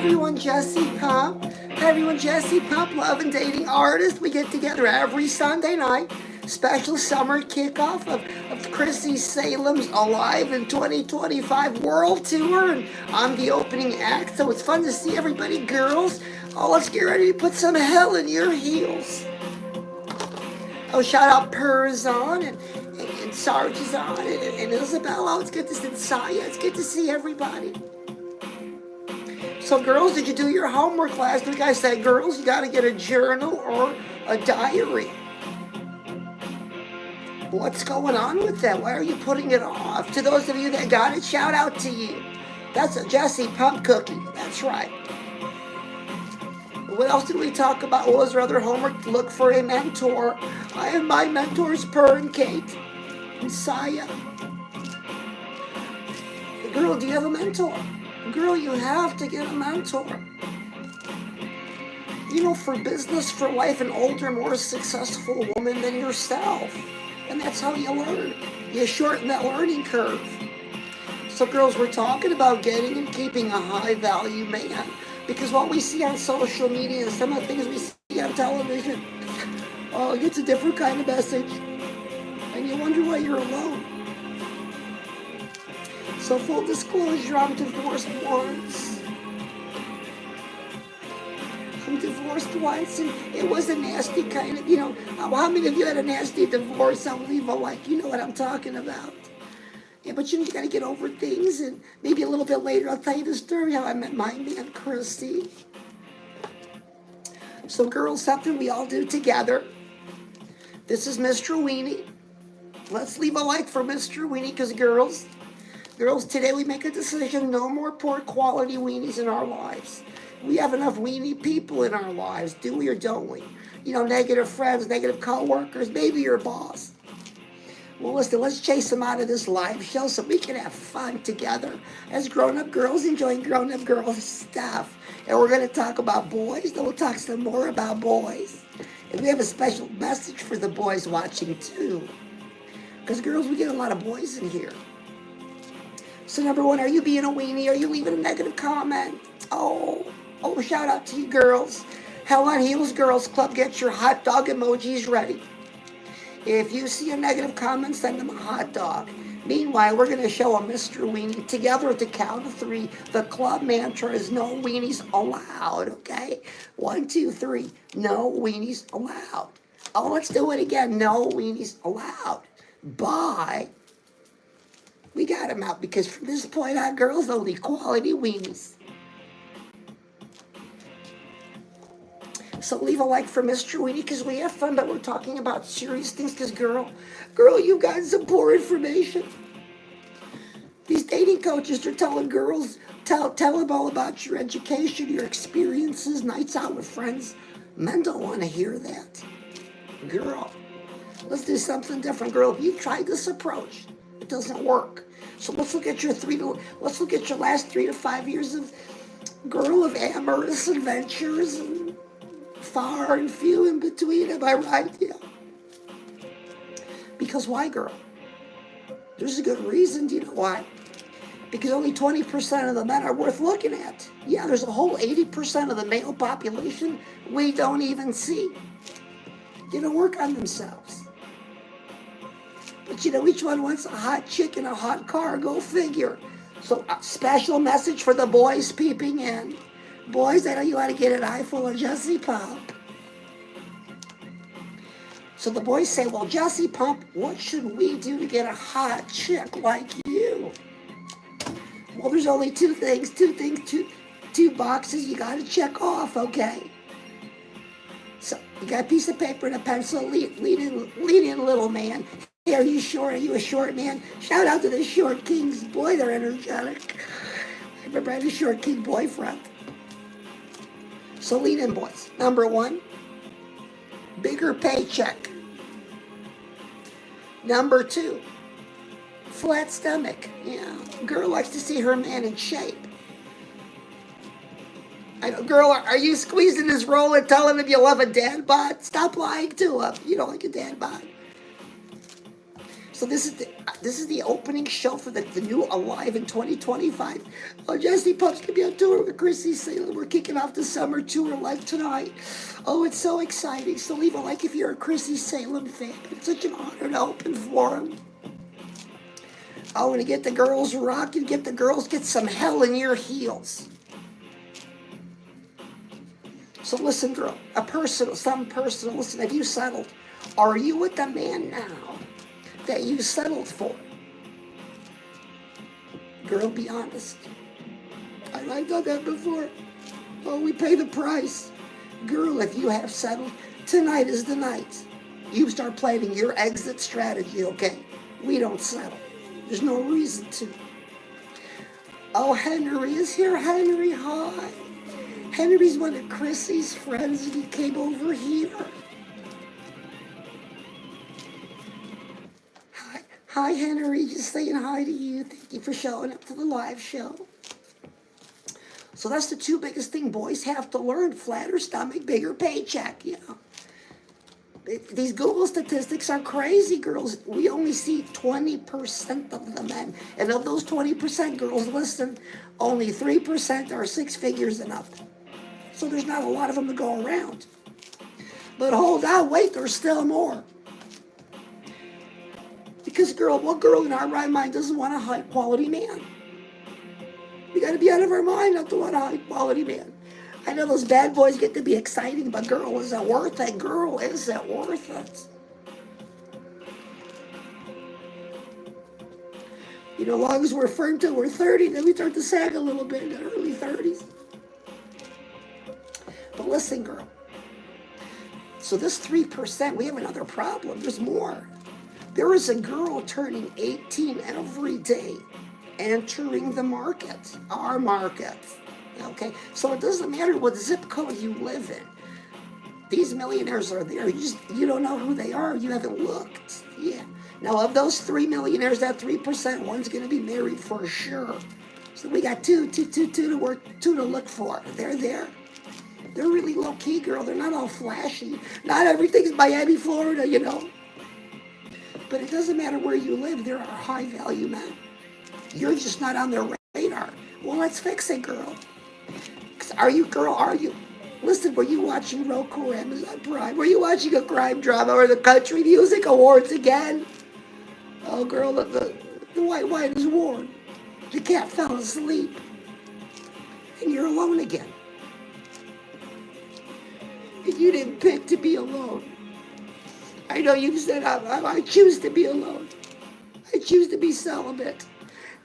everyone, Jesse Pump. Hi everyone, Jesse Pump, love and dating artist. We get together every Sunday night. Special summer kickoff of Chrissy Salem's Alive in 2025 World Tour. And I'm the opening act, so it's fun to see everybody. Girls, oh, let's get ready to put some hell in your heels. Oh, shout out Perzon and Sarge is on and Isabella. It's good to see Saya. It's good to see everybody. So, girls, did you do your homework last week? I said, girls, you got to get a journal or a diary. What's going on with that? Why are you putting it off? To those of you that got it, shout out to you. That's a Jesse Pump cookie. That's right. What else did we talk about? What was our other homework? Look for a mentor. I have my mentors, Per and Kate and Saya. Girl, do you have a mentor? Girl, you have to get a mentor. You know, for business, for life, an older, more successful woman than yourself. And that's how you learn. You shorten that learning curve. So, girls, we're talking about getting and keeping a high-value man. Because what we see on social media and some of the things we see on television, oh, it's a different kind of message. And you wonder why you're alone. So full disclosure, I'm divorced once. I'm divorced once, and it was a nasty kind of, how many of you had a nasty divorce? I'll leave a like, you know what I'm talking about. Yeah, but you got to get over things, and maybe a little bit later I'll tell you the story how I met my man, Christy. So, girls, something we all do together. This is Mr. Weenie. Let's leave a like for Mr. Weenie, because girls, today we make a decision, no more poor quality weenies in our lives. We have enough weenie people in our lives, do we or don't we? Negative friends, negative co-workers, maybe your boss. Well, listen, let's chase them out of this live show so we can have fun together as grown-up girls enjoying grown-up girls stuff. And we're going to talk about boys, then we'll talk some more about boys. And we have a special message for the boys watching, too. Because, girls, we get a lot of boys in here. So, number one, are you being a weenie? Are you leaving a negative comment? Oh, shout out to you, girls. Hell on Heels Girls Club, get your hot dog emojis ready. If you see a negative comment, send them a hot dog. Meanwhile, we're going to show a Mr. Weenie together at the count of 3. The club mantra is no weenies allowed, okay? 1, 2, 3. No weenies allowed. Oh, let's do it again. No weenies allowed. Bye. We got them out because from this point on, girls, only quality weenies. So leave a like for Mr. Weenie because we have fun, but we're talking about serious things because, girl, you got some poor information. These dating coaches are telling girls, tell them all about your education, your experiences, nights out with friends. Men don't want to hear that. Girl, let's do something different, girl. If you've tried this approach, it doesn't work. So let's look at your last 3 to 5 years of amorous adventures and far and few in between, am I right? Yeah. Because why, girl? There's a good reason. Do you know why? Because only 20% of the men are worth looking at. Yeah, there's a whole 80% of the male population we don't even see. They don't work on themselves. But each one wants a hot chick and a hot car. Go figure. So a special message for the boys peeping in. Boys, I know you want to get an eye full of Jesse Pump. So the boys say, well, Jesse Pump, what should we do to get a hot chick like you? Well, there's only two boxes you got to check off, okay? So you got a piece of paper and a pencil. Lean in, little man. Hey, are you short? Are you a short man? Shout out to the Short Kings. Boy, they're energetic. I remember I had a Short King boyfriend. So lean in, boys. Number 1, bigger paycheck. Number 2, flat stomach. Yeah, girl likes to see her man in shape. I know, girl, are you squeezing his roll and telling him you love a dad bod? Stop lying to him. You don't like a dad bod. So So this is the opening show for the new Alive in 2025. Oh, Jesse Pump's gonna be on tour with Chrissy Salem. We're kicking off the summer tour like tonight. Oh, it's so exciting. So leave a like if you're a Chrissy Salem fan. It's such an honor to open for him. I want to get the girls rocking, get the girls, get some hell in your heels. So listen, girl, something personal. Listen, have you settled? Are you with the man now that you settled for? Girl, be honest. I've done that before. Oh, we pay the price. Girl, if you have settled, tonight is the night. You start planning your exit strategy, okay? We don't settle. There's no reason to. Oh, Henry is here. Henry, hi. Henry's one of Chrissy's friends, and he came over here. Hi, Henry. Just saying hi to you. Thank you for showing up to the live show. So that's the two biggest things boys have to learn: flatter stomach, bigger paycheck. You know, these Google statistics are crazy, girls. We only see 20% of the men, and of those 20% girls, listen, only 3% are 6 figures and up. So there's not a lot of them to go around. But hold on, wait, there's still more. Because what girl in our right mind doesn't want a high quality man? We got to be out of our mind not to want a high quality man. I know those bad boys get to be exciting, but girl, is it worth it? Girl, is it worth it? You know, as long as we're firm till we're 30, then we start to sag a little bit in the early 30s. But listen, girl. So this 3%, we have another problem. There's more. There is a girl turning 18 every day, entering the market, our market. Okay, so it doesn't matter what zip code you live in. These millionaires are there. You don't know who they are. You haven't looked. Yeah. Now, of those 3 millionaires, that 3%, one's going to be married for sure. So we got two to look for. They're there. They're really low key, girl. They're not all flashy. Not everything's Miami, Florida, you know. But it doesn't matter where you live. There are high value men. You're just not on their radar. Well, let's fix it, girl. Are you? Listen, were you watching Roku or Amazon Prime? Were you watching a crime drama or the Country Music Awards again? Oh, girl, the white wine is worn. The cat fell asleep. And you're alone again. And you didn't pick to be alone. I know you've said, I choose to be alone. I choose to be celibate.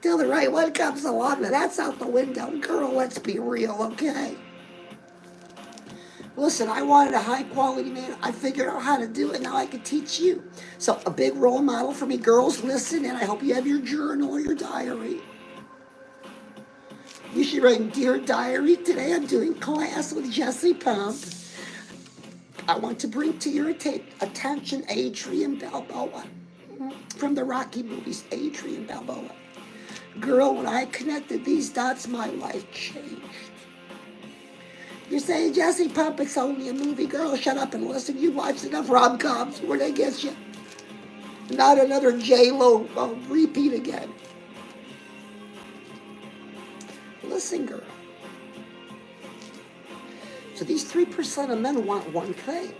Till the right one comes along, but that's out the window. Girl, let's be real, okay? Listen, I wanted a high-quality man. I figured out how to do it. Now I can teach you. So a big role model for me. Girls, listen, and I hope you have your journal or your diary. You should write, Dear Diary, today I'm doing class with Jesse Pump. I want to bring to your attention Adrian Balboa. From the Rocky movies, Adrian Balboa. Girl, when I connected these dots, my life changed. You're saying, Jesse Pump, it's only a movie. Girl, shut up and listen. You watched enough rom-coms where they get you. Not another J-Lo repeat again. Listen, girl. So these 3% of men want one thing.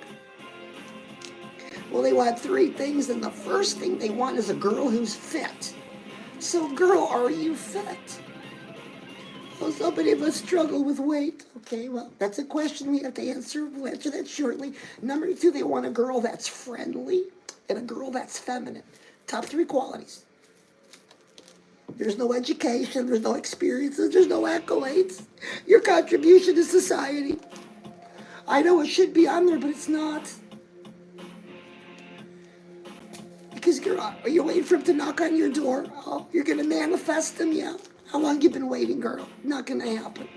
Well, they want 3 things, and the first thing they want is a girl who's fit. So, girl, are you fit? Well, so many of us struggle with weight. Okay, well, that's a question we have to answer. We'll answer that shortly. Number 2, they want a girl that's friendly and a girl that's feminine. Top 3 qualities. There's no education, there's no experiences, there's no accolades. Your contribution to society. I know it should be on there, but it's not. Because, girl, are you waiting for him to knock on your door? Oh, you're going to manifest him? Yeah. How long you been waiting, girl? Not going to happen.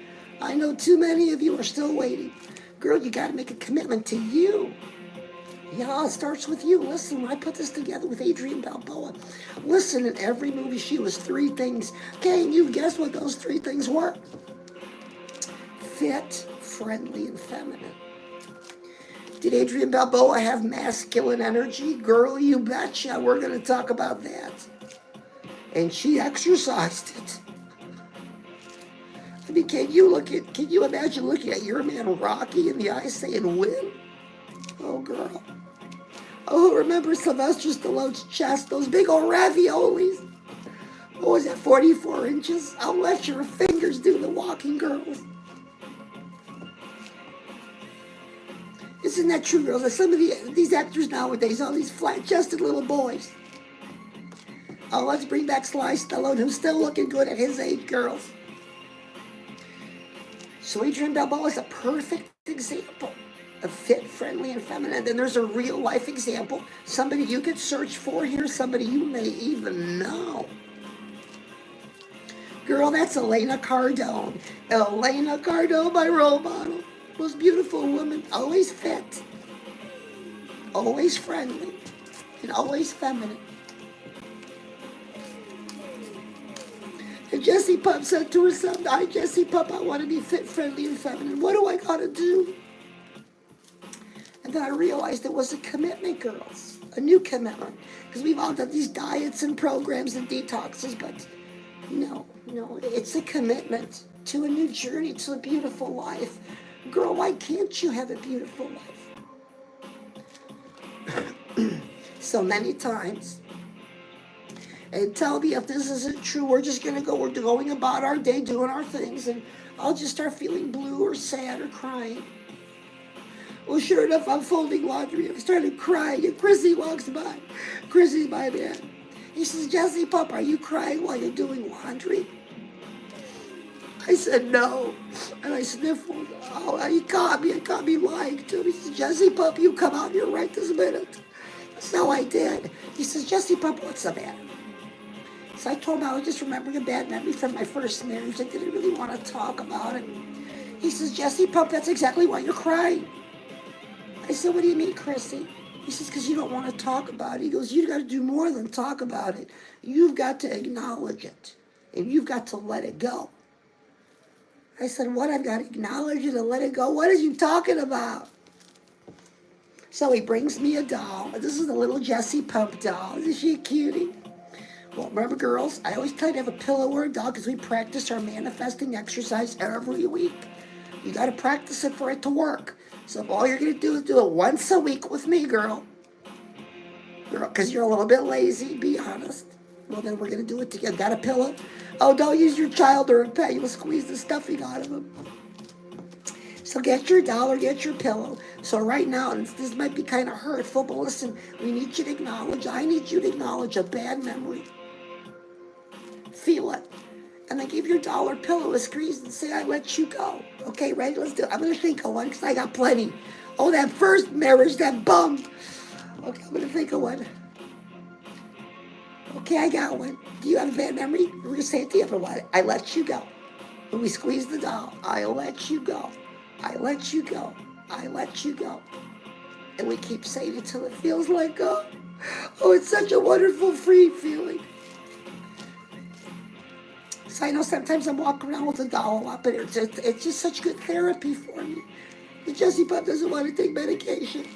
I know too many of you are still waiting. Girl, you got to make a commitment to you. Yeah, it starts with you. Listen, when I put this together with Adrian Balboa, listen, in every movie she was 3 things. Okay, and you guess what those 3 things were? Fit, friendly, and feminine. Did Adrian Balboa have masculine energy? Girl, you betcha. We're going to talk about that. And she exercised it. I mean, can you imagine looking at your man Rocky in the eye saying win? Oh, girl. Oh, remember Sylvester Stallone's chest, those big old raviolis. What was that, 44 inches? I'll let your fingers do the walking, girls. Isn't that true, girls? That some of these actors nowadays, all these flat-chested little boys. Oh, let's bring back Sly Stallone, who's still looking good at his age, girls. So Adrian Balboa is a perfect example of fit, friendly, and feminine. Then there's a real-life example, somebody you could search for here, somebody you may even know. Girl, that's Elena Cardone. Elena Cardone, my role model. Most beautiful woman, always fit, always friendly, and always feminine. And Jessie Pup said to her son, "I, Jessie Pup, I want to be fit, friendly, and feminine. What do I got to do?" And then I realized it was a commitment, girls, a new commitment. Because we've all done these diets and programs and detoxes, but no, it's a commitment to a new journey, to a beautiful life. Girl, why can't you have a beautiful life? So many times, and tell me if this isn't true, we're going about our day, doing our things, and I'll just start feeling blue or sad or crying. Well, sure enough, I'm folding laundry. I started crying, and Chrissy walks by. Chrissy's my man. He says, "Jessie Pup, are you crying while you're doing laundry?" I said, "No." And I sniffled. Oh, he caught me lying to him. He said, "Jessie Pup, you come out here right this minute." So I did. He says, "Jessie Pup, what's the matter?" So I told him I was just remembering a bad memory from my first marriage. I didn't really want to talk about it. He says, "Jessie Pup, that's exactly why you're crying." I said, "What do you mean, Chrissy?" He says, "Because you don't want to talk about it." He goes, "You've got to do more than talk about it. You've got to acknowledge it. And you've got to let it go." I said, "What? I've got to acknowledge it and let it go? What are you talking about?" So he brings me a doll. This is the little Jessie Pup doll. Isn't she a cutie? Well, remember, girls, I always tell you to have a pillow or a doll because we practice our manifesting exercise every week. You got to practice it for it to work. So if all you're going to do is do it once a week with me, girl, because you're a little bit lazy, be honest. Well, then we're going to do it together. Got a pillow? Oh, don't use your child or a pet. You'll squeeze the stuffing out of them. So get your doll or get your pillow. So right now, and this might be kind of hurtful, but listen, I need you to acknowledge a bad memory. Feel it. And then give your doll or pillow a squeeze and say, "I let you go." Okay, ready? Let's do it. I'm going to think of one because I got plenty. Oh, that first marriage, that bum. Okay, I'm going to think of one. Okay, I got one. Do you have a bad memory? We're going to say it together. I let you go. When we squeeze the doll, I let you go. I let you go. I let you go. And we keep saying it until it feels like go. Oh, it's such a wonderful, free feeling. So I know sometimes I'm walking around with a doll a lot, but it's just such good therapy for me. But Jessie Pup doesn't want to take medication.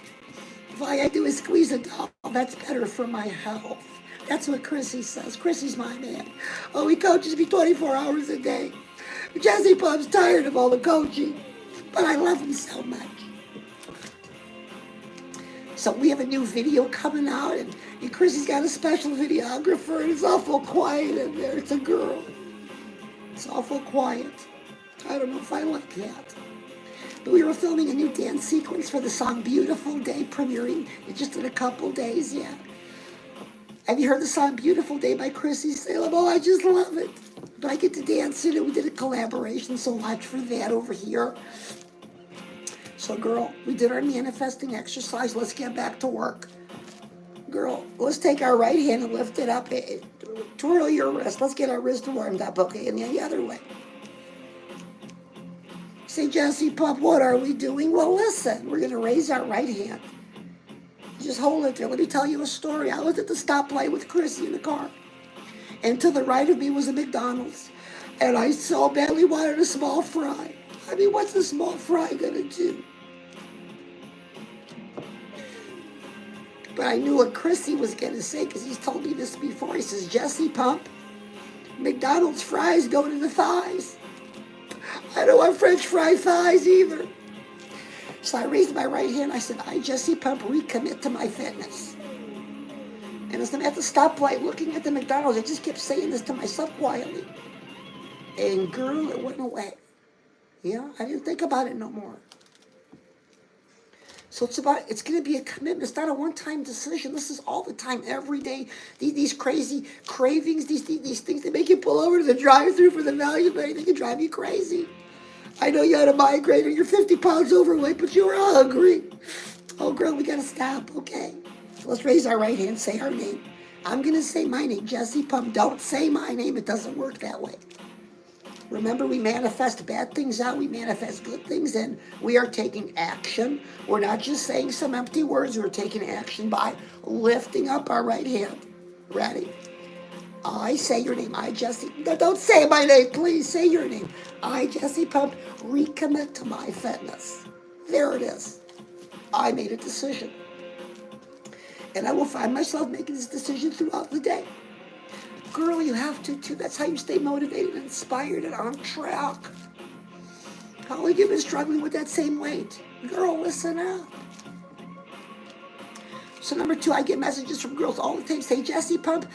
If all I do is squeeze a doll, that's better for my health. That's what Chrissy says. Chrissy's my man. Oh, he coaches me 24 hours a day. Jessie Pup's tired of all the coaching, but I love him so much. So we have a new video coming out, and Chrissy's got a special videographer, and it's awful quiet in there. It's a girl. It's awful quiet. I don't know if I like that. But we were filming a new dance sequence for the song Beautiful Day, premiering just in a couple days, yeah. Have you heard the song Beautiful Day by Chrissy Salem? Oh, I just love it. But I get to dance in it. We did a collaboration, so watch for that over here. So, girl, we did our manifesting exercise. Let's get back to work. Girl, let's take our right hand and lift it up. Twirl your wrist. Let's get our wrist warmed up, okay? And then the other way. Say, "Jessie Pup, what are we doing?" Well, listen, we're going to raise our right hand. Just hold it there. Let me tell you a story. I was at the stoplight with Chrissy in the car. And to the right of me was a McDonald's. And I so badly wanted a small fry. I mean, what's a small fry going to do? But I knew what Chrissy was going to say because he's told me this before. He says, Jesse Pump, McDonald's fries go to the thighs. I don't want French fry thighs either. So I raised my right hand. I said, I, Jesse Pump, recommit to my fitness. And as I'm at the stoplight looking at the McDonald's, I just kept saying this to myself quietly. And girl, it went away. Yeah, I didn't think about it no more. So it's going to be a commitment. It's not a one-time decision. This is all the time, every day. These crazy cravings, these things that make you pull over to the drive-thru for the value menu, they can drive you crazy. I know you had a migraine or you're 50 pounds overweight, but you were hungry. Oh, girl, we got to stop, okay? So let's raise our right hand, say our name. I'm going to say my name, Jesse Pump. Don't say my name. It doesn't work that way. Remember, we manifest bad things out, we manifest good things in. We are taking action. We're not just saying some empty words, we're taking action by lifting up our right hand. Ready? I say your name. I, Jesse. No, don't say my name, please. Say your name. I, Jesse Pump, recommit to my fitness. There it is. I made a decision. And I will find myself making this decision throughout the day. Girl, you have to too. That's how you stay motivated and inspired and on track. How long have you been struggling with that same weight? Girl, listen up. So number 2, I get messages from girls all the time say, Jesse Pump,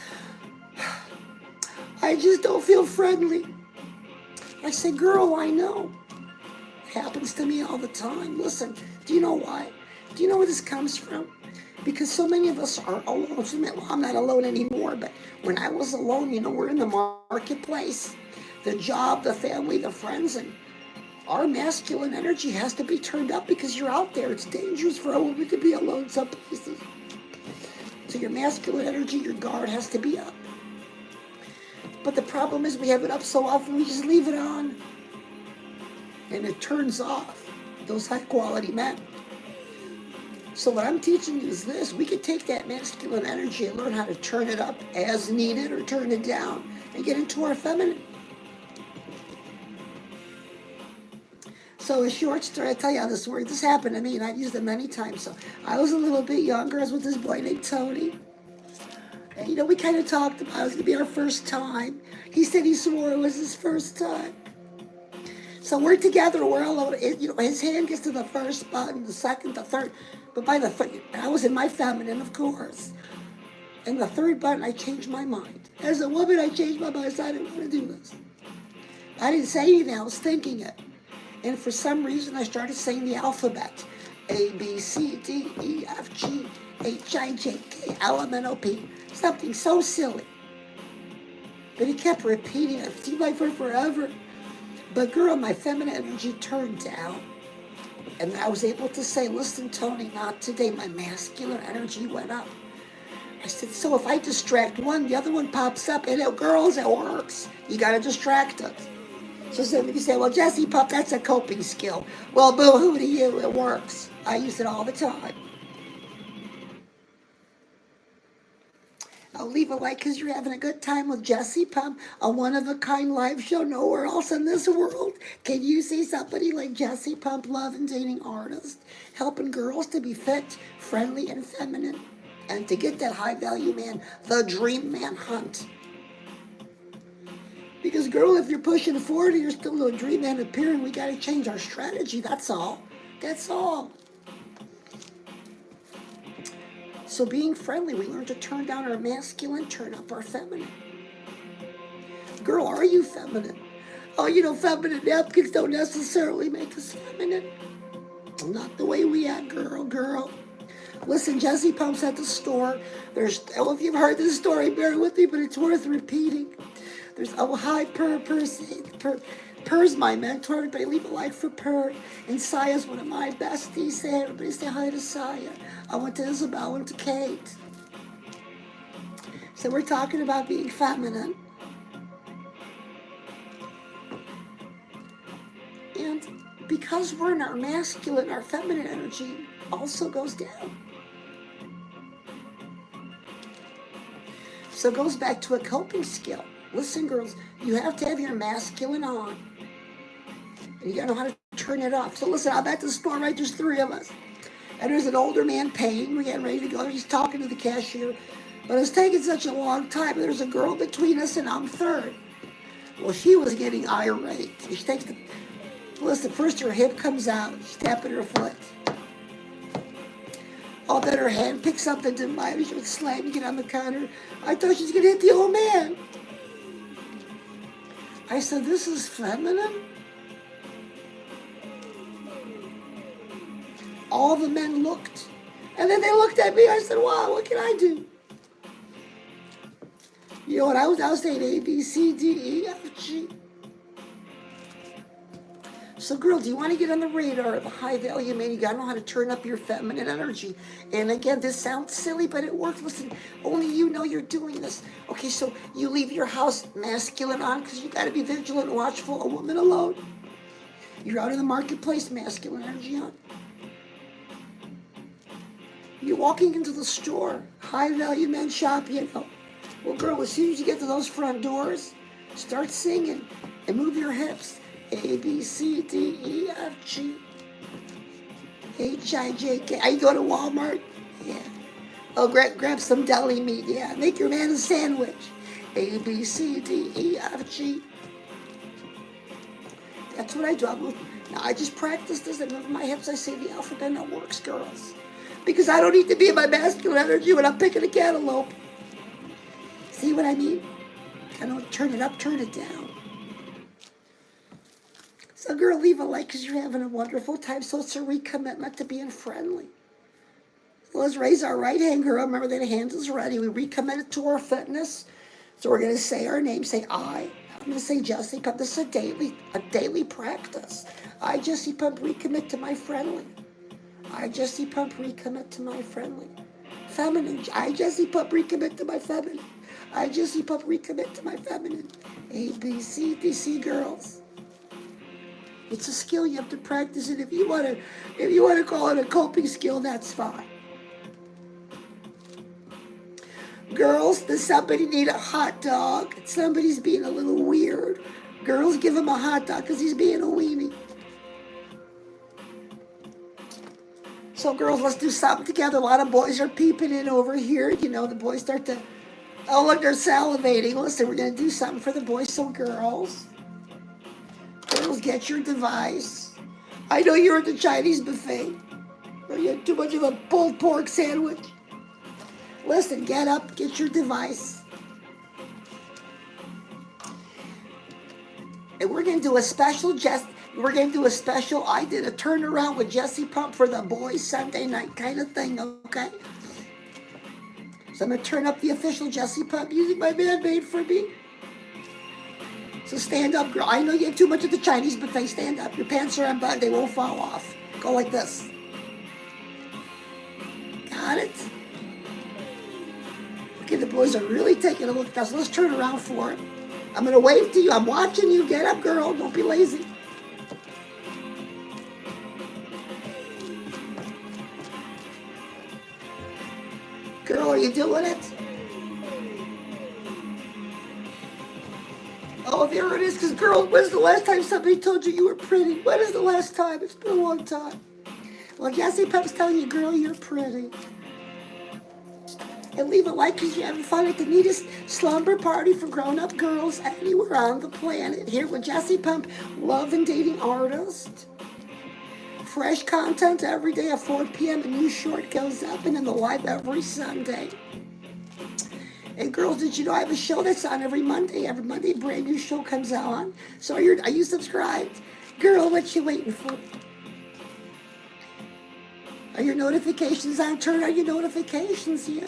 I just don't feel friendly. I say, girl, I know. It happens to me all the time. Listen, do you know why? Do you know where this comes from? Because so many of us are alone. Well, I'm not alone anymore, but when I was alone, we're in the marketplace, the job, the family, the friends, and our masculine energy has to be turned up because you're out there. It's dangerous for a woman to be alone some places. So your masculine energy, your guard has to be up. But the problem is we have it up so often we just leave it on. And it turns off those high-quality men. So what I'm teaching you is this. We could take that masculine energy and learn how to turn it up as needed or turn it down and get into our feminine. So a short story, I tell you how this worked. This happened to me and I've used it many times. So I was a little bit younger. I was with this boy named Tony. And we kind of talked about it was going to be our first time. He said he swore it was his first time. So we're together, we're alone. His hand gets to the first button, the second, the third. But by the third, I was in my feminine, of course. And the third button, I changed my mind. As a woman, I changed my mind. I said, I didn't want to do this. I didn't say anything. I was thinking it. And for some reason, I started saying the alphabet. A, B, C, D, E, F, G, H, I, J, K, L, M, N, O, P. Something so silly. But he kept repeating it. It seemed like for forever. But girl, my feminine energy turned down. And I was able to say, listen, Tony, not today. My masculine energy went up. I said, so if I distract one, the other one pops up. And girls, it works. You got to distract it. So some of you say, well, Jesse Pump, that's a coping skill. Well, boo-hoo to you. It works. I use it all the time. I'll leave a like because you're having a good time with Jesse Pump, a one-of-a-kind live show nowhere else in this world. Can you see somebody like Jesse Pump, love and dating artist, helping girls to be fit, friendly, and feminine, and to get that high-value man, the dream man hunt? Because, girl, if you're pushing 40, you're still no dream man appearing. We got to change our strategy. That's all. That's all. So being friendly, we learn to turn down our masculine, turn up our feminine. Girl, are you feminine? Oh, feminine napkins don't necessarily make us feminine. Not the way we act, girl. Listen, Jesse Pump's at the store. I don't know if you've heard this story, bear with me, but it's worth repeating. There's, hi, Purr's my mentor. Everybody leave a like for Purr. And Saya's one of my besties. Everybody say hi to Saya. I went to Isabel, I went to Kate. So we're talking about being feminine. And because we're in our masculine, our feminine energy also goes down. So it goes back to a coping skill. Listen, girls, you have to have your masculine on. And you gotta know how to turn it off. So listen, I'm at the store, right? There's 3 of us. And there's an older man paying. We're getting ready to go. He's talking to the cashier. But it's taking such a long time. There's a girl between us, and I'm third. Well, she was getting irate. She takes the... Listen, first her hip comes out. She's tapping her foot. Oh, then her hand picks up the divider. She was slamming it on the counter. I thought she was going to hit the old man. I said, this is feminine? All the men looked. And then they looked at me. I said, wow, what can I do? You know what? I was saying A, B, C, D, E, F, G. So, girl, do you want to get on the radar of a high-value man? You got to know how to turn up your feminine energy. And again, this sounds silly, but it works. Listen, only you know you're doing this. Okay, so you leave your house masculine on because you got to be vigilant and watchful. A woman alone. You're out in the marketplace, masculine energy on. You're walking into the store, high-value men shop, you know. Well, girl, as soon as you get to those front doors, start singing and move your hips. A, B, C, D, E, F, G, H, I, J, K. Are you going to Walmart? Yeah. Oh, grab some deli meat. Yeah. Make your man a sandwich. A, B, C, D, E, F, G. That's what I do. Now, I just practice this. I move my hips. I say the alphabet, and it works, girls. Because I don't need to be in my masculine energy when I'm picking a cantaloupe. See what I mean? I don't turn it up, turn it down. So, girl, leave a like because you're having a wonderful time. So it's a recommitment to being friendly. So let's raise our right hand, girl. Remember that hand is ready. We recommitted to our fitness. So we're going to say our name. Say I. I'm going to say Jessie Pump. This is a daily practice. I, Jessie Pump, recommit to my friendly. I, Jessie Pump, recommit to my friendly. Feminine. I, Jessie Pump, recommit to my feminine. I, Jessie Pump, recommit to my feminine. A, B, C, D, C, girls. It's a skill you have to practice it. If you want to call it a coping skill, that's fine. Girls, does somebody need a hot dog? Somebody's being a little weird. Girls, give him a hot dog because he's being a weenie. So, girls, let's do something together. A lot of boys are peeping in over here. You know, the boys start to, oh, look, they're salivating. Listen, we're going to do something for the boys. So, girls, get your device. I know you're at the Chinese buffet. Or you had too much of a pulled pork sandwich. Listen, get up, get your device. And we're going to do a special, I did a turnaround with Jessie Pump for the boys Sunday night kind of thing, okay? So I'm going to turn up the official Jessie Pump music my man made for me. So stand up, girl. I know you have too much at the Chinese buffet. Stand up. Your pants are unbuttoned. They won't fall off. Go like this. Got it? Okay, the boys are really taking a look at us. So let's turn around for it. I'm going to wave to you. I'm watching you. Get up, girl. Don't be lazy. Girl, are you doing it? Oh, there it is. Because, girl, when's the last time somebody told you you were pretty? When is the last time? It's been a long time. Well, Jessie Pump's telling you, girl, you're pretty. And leave a like because you're having fun at the neatest slumber party for grown-up girls anywhere on the planet. Here with Jessie Pump, love and dating artist. Fresh content every day at 4 p.m. A new short goes up, and then the live every Sunday. And girls, did you know I have a show that's on every Monday? Every Monday, a brand new show comes on. So are you subscribed? Girl, what you waiting for? Are your notifications on? Turn on your notifications, yeah.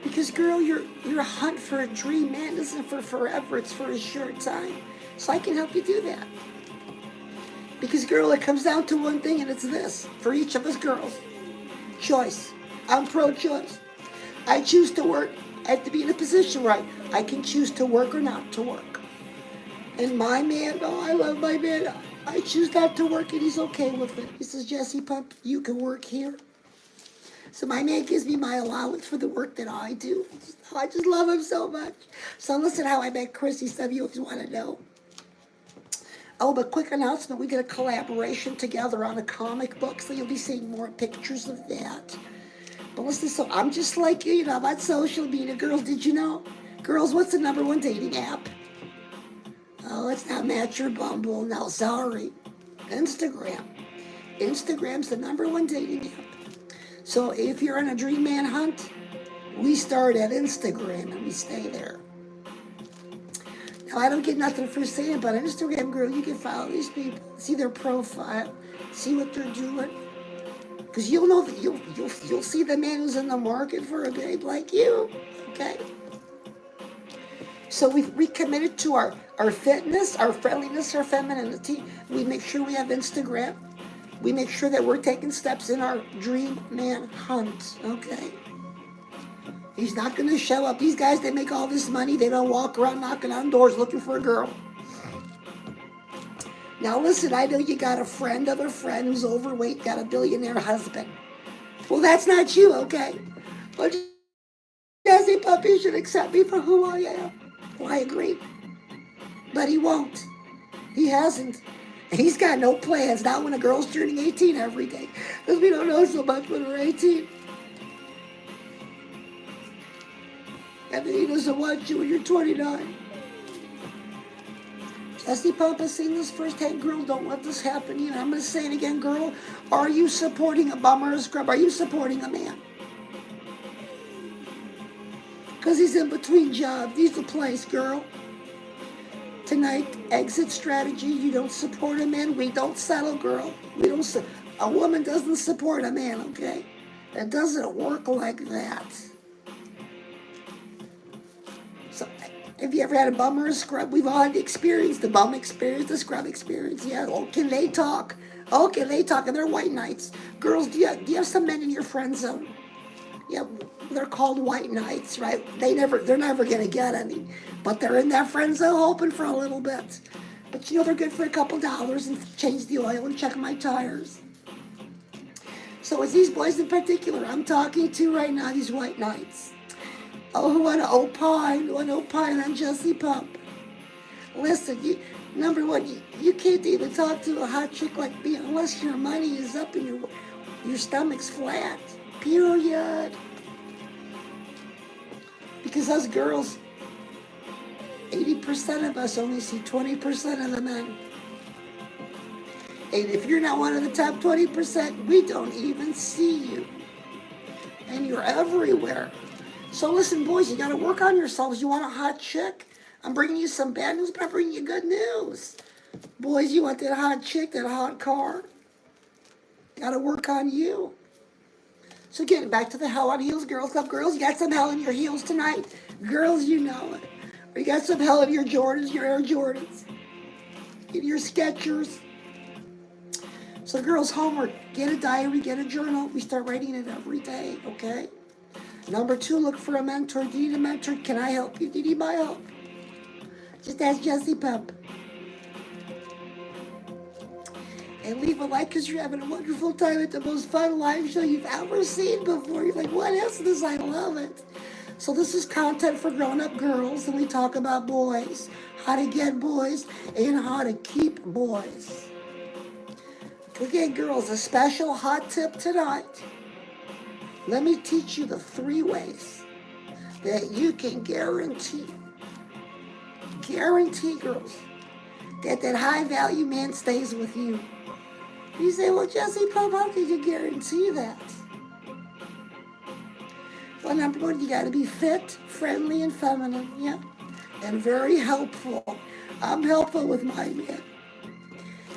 Because, girl, your hunt for a dream man isn't for forever. It's for a short time. So I can help you do that. Because, girl, it comes down to one thing, and it's this. For each of us girls. Choice. I'm pro-choice. I choose to work. I have to be in a position where I can choose to work or not to work. And my man, oh, I love my man. I choose not to work, and he's okay with it. He says, Jessie Pump, you can work here. So my man gives me my allowance for the work that I do. I just love him so much. So listen how I met Chrissy. Some of you always want to know. Oh, but quick announcement, we did a collaboration together on a comic book, so you'll be seeing more pictures of that. But listen, so I'm just like you know, about social media. Girls, did you know? Girls, what's the #1 dating app? Oh, it's not Match or Bumble. No, sorry. Instagram. Instagram's the #1 dating app. So if you're on a dream man hunt, we start at Instagram and we stay there. Now, I don't get nothing for saying, but on Instagram, girl, you can follow these people, see their profile, see what they're doing. Because you'll know that you'll see the man who's in the market for a babe like you, okay? So we recommitted to our fitness, our friendliness, our femininity. We make sure we have Instagram. We make sure that we're taking steps in our dream man hunt, okay? He's not going to show up. These guys, they make all this money. They don't walk around knocking on doors looking for a girl. Now listen, I know you got a friend of a friend who's overweight, got a billionaire husband. Well, that's not you, okay? But Jesse Puppy should accept me for who I am. Well, I agree. But he won't. He hasn't. He's got no plans, not when a girl's turning 18 every day. Because we don't know so much when we're 18. And then he doesn't want you when you're 29. Jesse Pump has seen this firsthand. Girl, don't let this happen. You know, I'm going to say it again, girl. Are you supporting a bum or a scrub? Are you supporting a man? Because he's in between jobs. He's the place, girl. Tonight, exit strategy. You don't support a man. We don't settle, girl. We don't. A woman doesn't support a man, okay? It doesn't work like that. So, have you ever had a bum or a scrub? We've all had the experience, the bum experience, the scrub experience. Yeah, oh, can they talk? Oh, can they talk? And they're white knights. Girls, do you have some men in your friend zone? Yeah, they're called white knights, right? They're never gonna get any, but they're in that friend zone hoping for a little bit. But you know they're good for a couple dollars and change the oil and check my tires. So it's these boys in particular I'm talking to right now, these white knights. Oh, who want to opine on Jesse Pump? Listen, #1, you can't even talk to a hot chick like me unless your money is up and your stomach's flat. Period. Because us girls, 80% of us only see 20% of the men. And if you're not one of the top 20%, we don't even see you. And you're everywhere. So listen, boys, you got to work on yourselves. You want a hot chick? I'm bringing you some bad news, but I'm bringing you good news. Boys, you want that hot chick, that hot car? Got to work on you. So getting back to the Hell on Heels Girls Club. Girls, you got some hell in your heels tonight? Girls, you know it. Or you got some hell in your Jordans, your Air Jordans, in your Skechers. So girls, homework. Get a diary, get a journal. We start writing it every day, okay? #2, look for a mentor. Do you need a mentor? Can I help you? Do you need my help? Just ask Jesse Pump. And leave a like because you're having a wonderful time at the most fun live show you've ever seen before. You're like, what is this? I love it. So this is content for grown-up girls, and we talk about boys, how to get boys, and how to keep boys. Okay, girls, a special hot tip tonight. Let me teach you the 3 ways that you can guarantee, girls, that high-value man stays with you. You say, well, Jesse Pump, how can you guarantee that? Well, #1, you got to be fit, friendly, and feminine, yeah, and very helpful. I'm helpful with my man.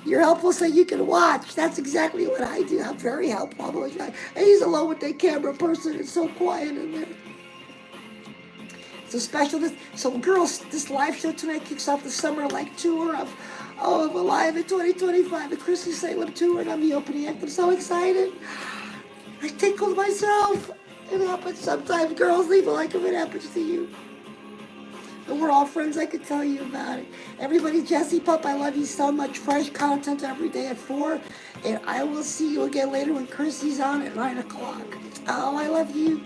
You're helpful so you can watch. That's exactly what I do. I'm very helpful. I'm always like, and he's alone with that camera person. It's so quiet in there. So special. So girls, this live show tonight kicks off the Summer Lake tour of Alive in 2025, the Chrissy Salem tour, and I'm the opening act. I'm so excited. I tickled myself. It happens sometimes. Girls, leave a like if it happens to you. And we're all friends. I could tell you about it. Everybody, Jesse Pump, I love you so much. Fresh content every day at 4. And I will see you again later when Chrissy's on at 9 o'clock. Oh, I love you.